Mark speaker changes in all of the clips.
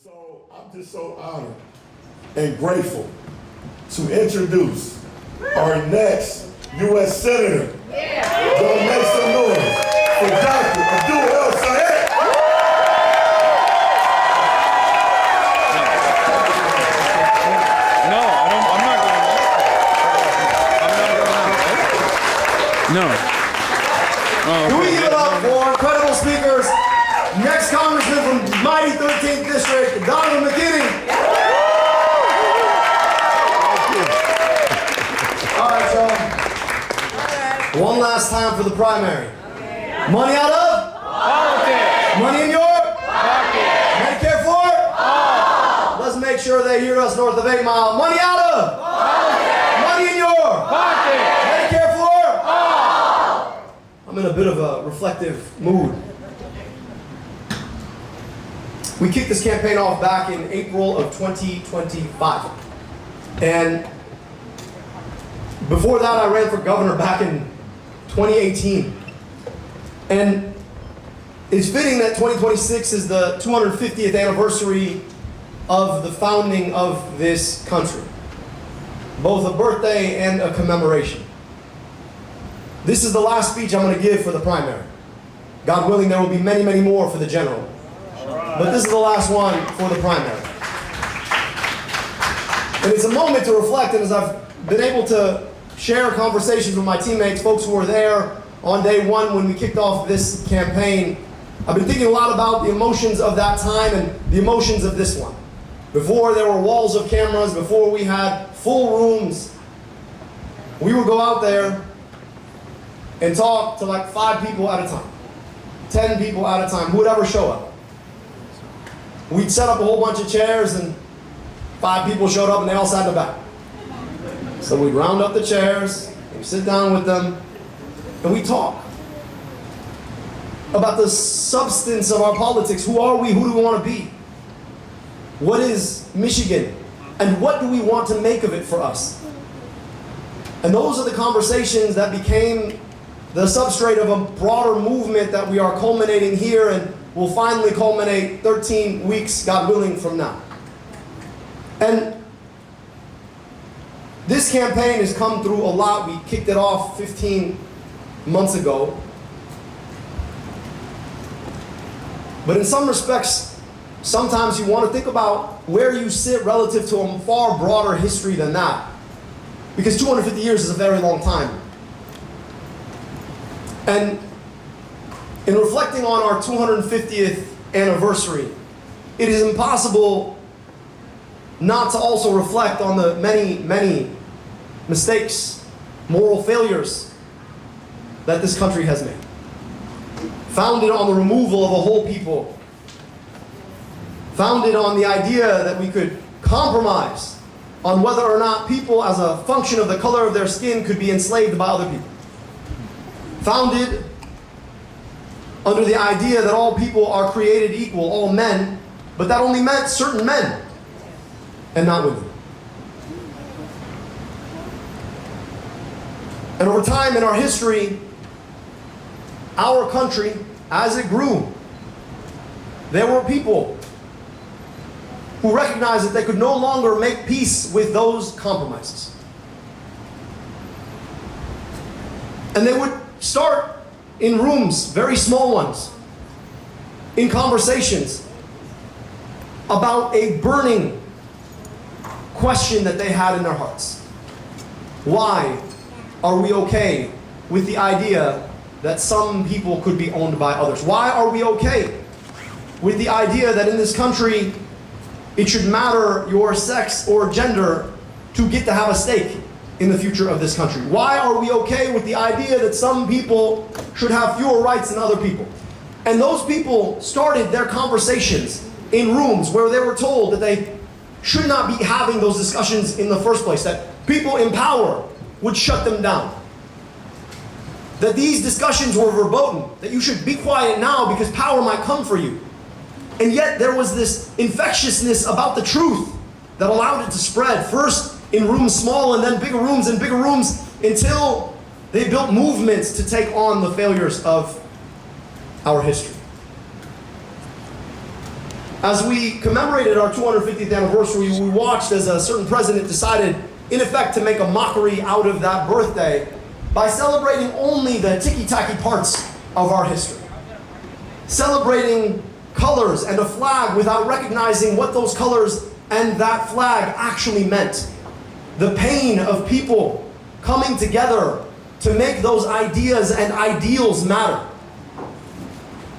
Speaker 1: So I'm just so honored and grateful to introduce our next U.S. Senator. Gonna make some noise for Dr. Abdul El-Sayed.
Speaker 2: No, I'm not going to. No. Oh,
Speaker 3: Do we give it up for incredible speakers? Next Congressman from mighty 13th District, Donald McKinney. All right, so one last time for the primary. Money out of?
Speaker 2: Politics.
Speaker 3: Money in your?
Speaker 2: Pocket.
Speaker 3: Medicare for? Let's make sure they hear us north of 8 Mile. Money out of?
Speaker 2: Politics.
Speaker 3: Money in your?
Speaker 2: Pocket.
Speaker 3: Medicare for? I'm in a bit of a reflective mood. We kicked this campaign off back in April of 2025. And before that, I ran for governor back in 2018. And it's fitting that 2026 is the 250th anniversary of the founding of this country. Both a birthday and a commemoration. This is the last speech I'm going to give for the primary. God willing, there will be many, many more for the general. But this is the last one for the primary. And it's a moment to reflect, and as I've been able to share conversations with my teammates, folks who were there on day one when we kicked off this campaign, I've been thinking a lot about the emotions of that time and the emotions of this one. Before there were walls of cameras, before we had full rooms, we would go out there and talk to like 5 people at a time, 10 people at a time, who would ever show up. We'd set up a whole bunch of chairs and 5 people showed up and they all sat in the back. So we'd round up the chairs, we'd sit down with them, and we'd talk about the substance of our politics. Who are we? Who do we want to be? What is Michigan? And what do we want to make of it for us? And those are the conversations that became the substrate of a broader movement that we are culminating here and will finally culminate 13 weeks, God willing, from now. And this campaign has come through a lot. We kicked it off 15 months ago. But in some respects, sometimes you want to think about where you sit relative to a far broader history than that. Because 250 years is a very long time. And in reflecting on our 250th anniversary, it is impossible not to also reflect on the many, many mistakes, moral failures that this country has made. Founded on the removal of a whole people. Founded on the idea that we could compromise on whether or not people, as a function of the color of their skin, could be enslaved by other people. Founded under the idea that all people are created equal, all men, but that only meant certain men and not women. And over time in our history, our country, as it grew, there were people who recognized that they could no longer make peace with those compromises. And they would start in rooms, very small ones, in conversations about a burning question that they had in their hearts. Why are we okay with the idea that some people could be owned by others? Why are we okay with the idea that in this country it should matter your sex or gender to get to have a stake in the future of this country? Why are we okay with the idea that some people should have fewer rights than other people? And those people started their conversations in rooms where they were told that they should not be having those discussions in the first place, that people in power would shut them down. That these discussions were verboten, that you should be quiet now because power might come for you. And yet there was this infectiousness about the truth that allowed it to spread, first in rooms small and then bigger rooms and bigger rooms, until they built movements to take on the failures of our history. As we commemorated our 250th anniversary, we watched as a certain president decided, in effect, to make a mockery out of that birthday by celebrating only the ticky-tacky parts of our history. Celebrating colors and a flag without recognizing what those colors and that flag actually meant. The pain of people coming together to make those ideas and ideals matter.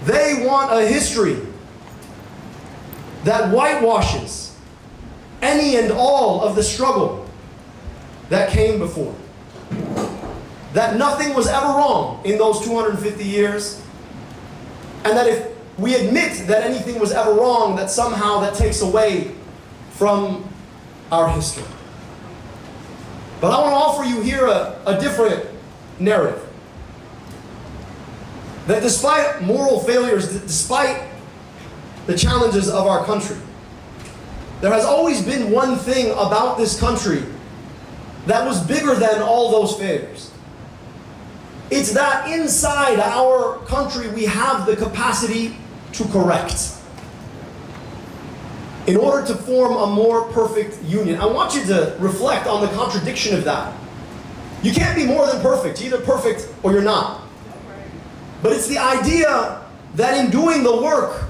Speaker 3: They want a history that whitewashes any and all of the struggle that came before. That nothing was ever wrong in those 250 years, and that if we admit that anything was ever wrong, that somehow that takes away from our history. But I want to offer you here a different narrative. That despite moral failures, despite the challenges of our country, there has always been one thing about this country that was bigger than all those failures. It's that inside our country we have the capacity to correct in order to form a more perfect union. I want you to reflect on the contradiction of that. You can't be more than perfect. You're either perfect or you're not. But it's the idea that in doing the work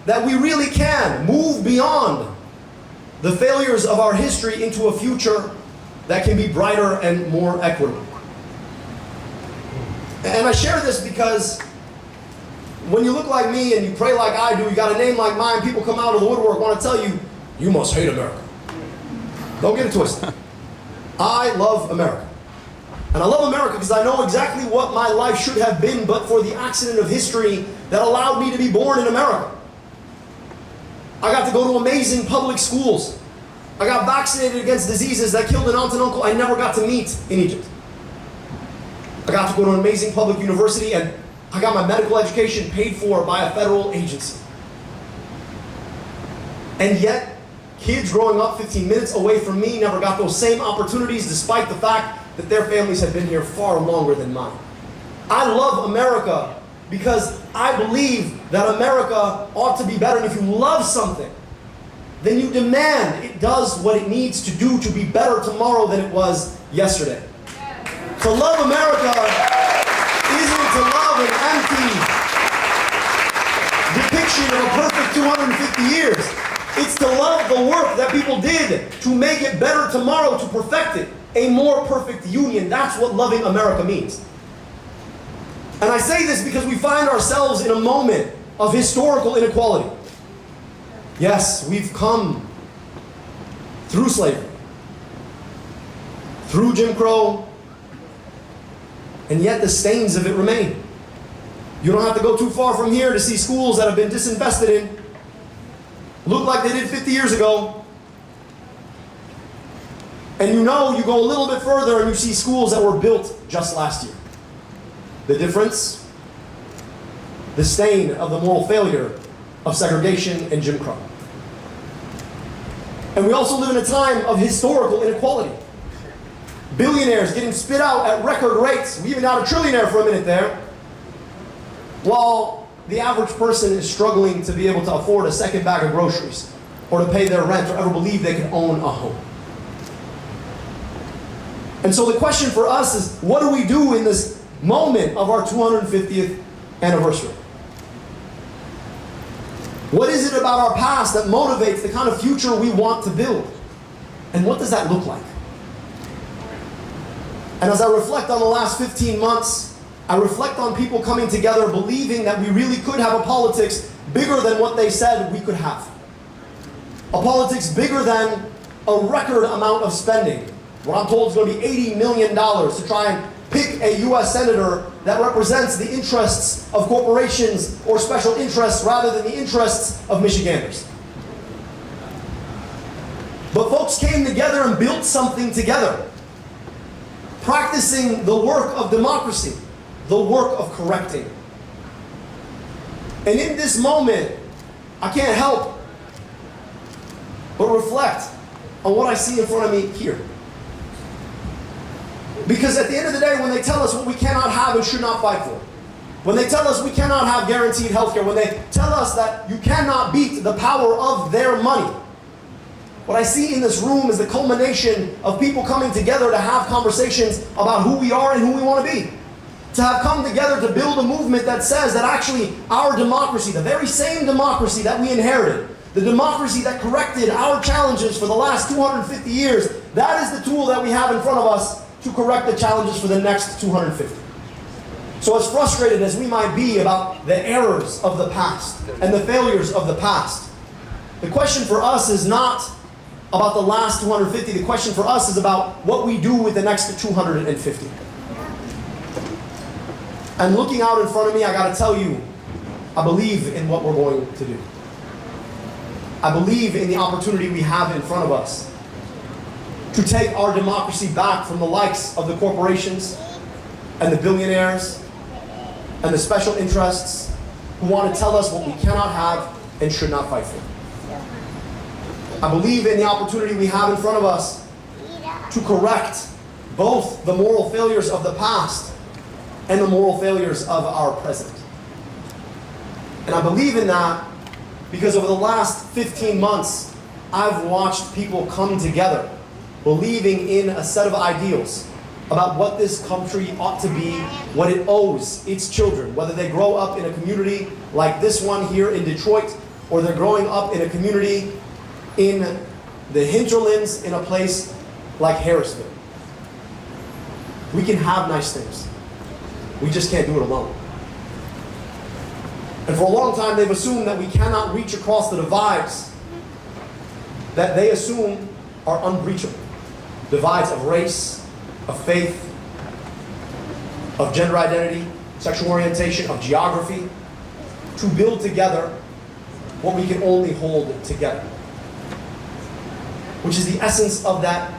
Speaker 3: that we really can move beyond the failures of our history into a future that can be brighter and more equitable. And I share this because when you look like me and you pray like I do, you got a name like mine, people come out of the woodwork want to tell you, you must hate America. Don't get it twisted. I love America. And I love America because I know exactly what my life should have been but for the accident of history that allowed me to be born in America. I got to go to amazing public schools. I got vaccinated against diseases that killed an aunt and uncle I never got to meet in Egypt. I got to go to an amazing public university, and I got my medical education paid for by a federal agency. And yet, kids growing up 15 minutes away from me never got those same opportunities despite the fact that their families have been here far longer than mine. I love America because I believe that America ought to be better. And if you love something, then you demand it does what it needs to do to be better tomorrow than it was yesterday. To love America isn't to love an empty depiction of a perfect 250 years. It's to love the work that people did to make it better tomorrow, to perfect it, a more perfect union. That's what loving America means. And I say this because we find ourselves in a moment of historical inequality. Yes, we've come through slavery, through Jim Crow, and yet the stains of it remain. You don't have to go too far from here to see schools that have been disinvested in look like they did 50 years ago. And you know, you go a little bit further and you see schools that were built just last year. The difference? The stain of the moral failure of segregation and Jim Crow. And we also live in a time of historical inequality. Billionaires getting spit out at record rates. We even had a trillionaire for a minute there. While the average person is struggling to be able to afford a second bag of groceries or to pay their rent or ever believe they can own a home. And so the question for us is, what do we do in this moment of our 250th anniversary? What is it about our past that motivates the kind of future we want to build? And what does that look like? And as I reflect on the last 15 months, I reflect on people coming together believing that we really could have a politics bigger than what they said we could have. A politics bigger than a record amount of spending. What I'm told is going to be $80 million to try and pick a U.S. senator that represents the interests of corporations or special interests rather than the interests of Michiganders. But folks came together and built something together, practicing the work of democracy, the work of correcting. And in this moment, I can't help but reflect on what I see in front of me here. Because at the end of the day, when they tell us what we cannot have and should not fight for, when they tell us we cannot have guaranteed health care, when they tell us that you cannot beat the power of their money, what I see in this room is the culmination of people coming together to have conversations about who we are and who we want to be. To have come together to build a movement that says that actually our democracy, the very same democracy that we inherited, the democracy that corrected our challenges for the last 250 years, that is the tool that we have in front of us to correct the challenges for the next 250. So as frustrated as we might be about the errors of the past and the failures of the past, the question for us is not about the last 250. The question for us is about what we do with the next 250. And looking out in front of me, I got to tell you, I believe in what we're going to do. I believe in the opportunity we have in front of us to take our democracy back from the likes of the corporations and the billionaires and the special interests who want to tell us what we cannot have and should not fight for. I believe in the opportunity we have in front of us to correct both the moral failures of the past and the moral failures of our present. And I believe in that because over the last 15 months, I've watched people come together believing in a set of ideals about what this country ought to be, what it owes its children, whether they grow up in a community like this one here in Detroit, or they're growing up in a community in the hinterlands in a place like Harrisville. We can have nice things. We just can't do it alone. And for a long time, they've assumed that we cannot reach across the divides that they assume are unbreachable. Divides of race, of faith, of gender identity, sexual orientation, of geography, to build together what we can only hold together. Which is the essence of that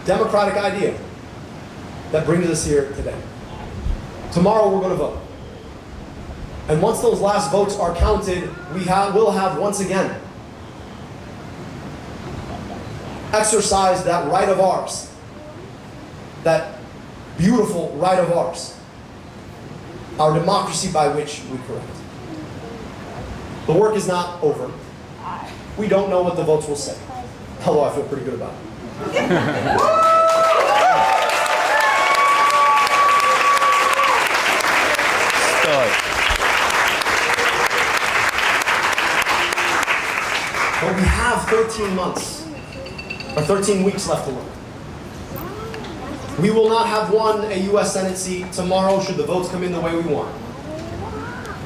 Speaker 3: democratic idea that brings us here today. Tomorrow we're going to vote. And once those last votes are counted, we'll have once again exercised that right of ours, that beautiful right of ours, our democracy by which we correct. The work is not over. We don't know what the votes will say, although I feel pretty good about it. But we have 13 months, or 13 weeks left to work. We will not have won a U.S. Senate seat tomorrow should the votes come in the way we want.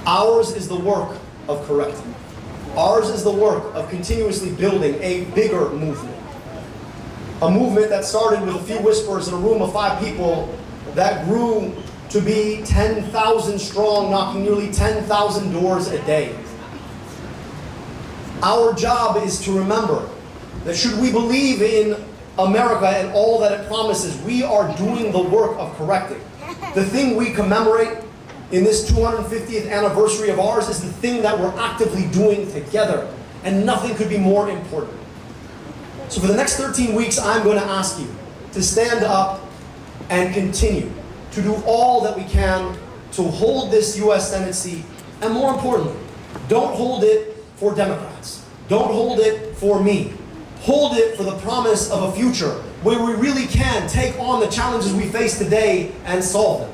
Speaker 3: Ours is the work of correcting. Ours is the work of continuously building a bigger movement. A movement that started with a few whispers in a room of 5 people that grew to be 10,000 strong, knocking nearly 10,000 doors a day. Our job is to remember that should we believe in America and all that it promises, we are doing the work of correcting. The thing we commemorate in this 250th anniversary of ours is the thing that we're actively doing together, and nothing could be more important. So for the next 13 weeks, I'm going to ask you to stand up and continue to do all that we can to hold this U.S. Senate seat, and more importantly, don't hold it for Democrats. Don't hold it for me. Hold it for the promise of a future where we really can take on the challenges we face today and solve them.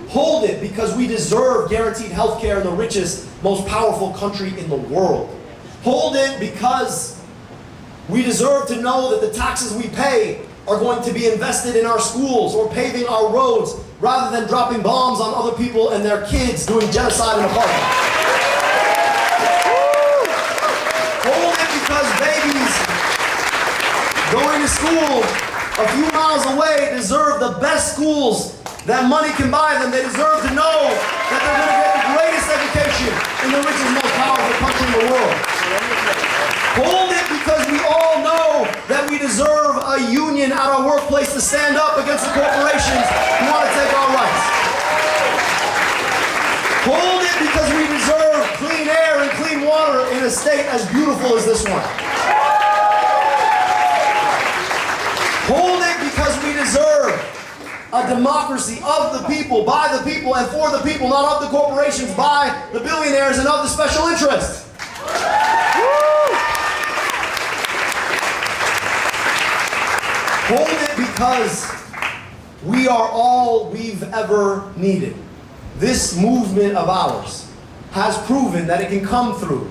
Speaker 3: Hold it because we deserve guaranteed health care in the richest, most powerful country in the world. Hold it because we deserve to know that the taxes we pay are going to be invested in our schools or paving our roads rather than dropping bombs on other people and their kids doing genocide in a park. Hold it because babies going to school a few miles away deserve the best schools that money can buy them. They deserve to know that they're going to get the greatest education in the richest, most powerful country in the world. Hold it because we all know that we deserve a union at our workplace to stand up against the corporations who want to take our rights. Hold it because we deserve clean air and clean water in a state as beautiful as this one. Hold it because we deserve a democracy of the people, by the people, and for the people, not of the corporations, by the billionaires, and of the special interests. Hold it because we are all we've ever needed. This movement of ours has proven that it can come through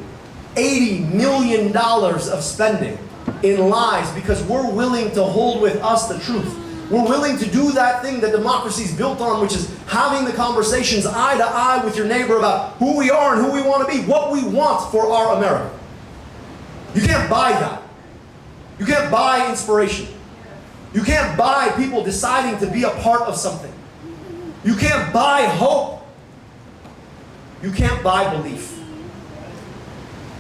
Speaker 3: $80 million of spending in lies because we're willing to hold with us the truth. We're willing to do that thing that democracy is built on, which is having the conversations eye to eye with your neighbor about who we are and who we want to be, what we want for our America. You can't buy that. You can't buy inspiration. You can't buy people deciding to be a part of something. You can't buy hope. You can't buy belief.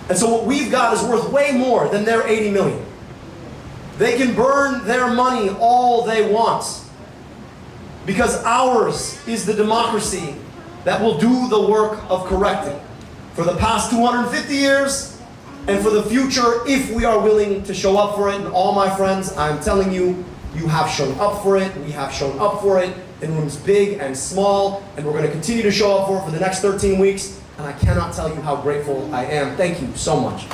Speaker 3: And so what we've got is worth way more than their 80 million. They can burn their money all they want because ours is the democracy that will do the work of correcting for the past 250 years and for the future if we are willing to show up for it. And all my friends, I'm telling you, you have shown up for it. We have shown up for it in rooms big and small, and we're going to continue to show up for it for the next 13 weeks. And I cannot tell you how grateful I am. Thank you so much.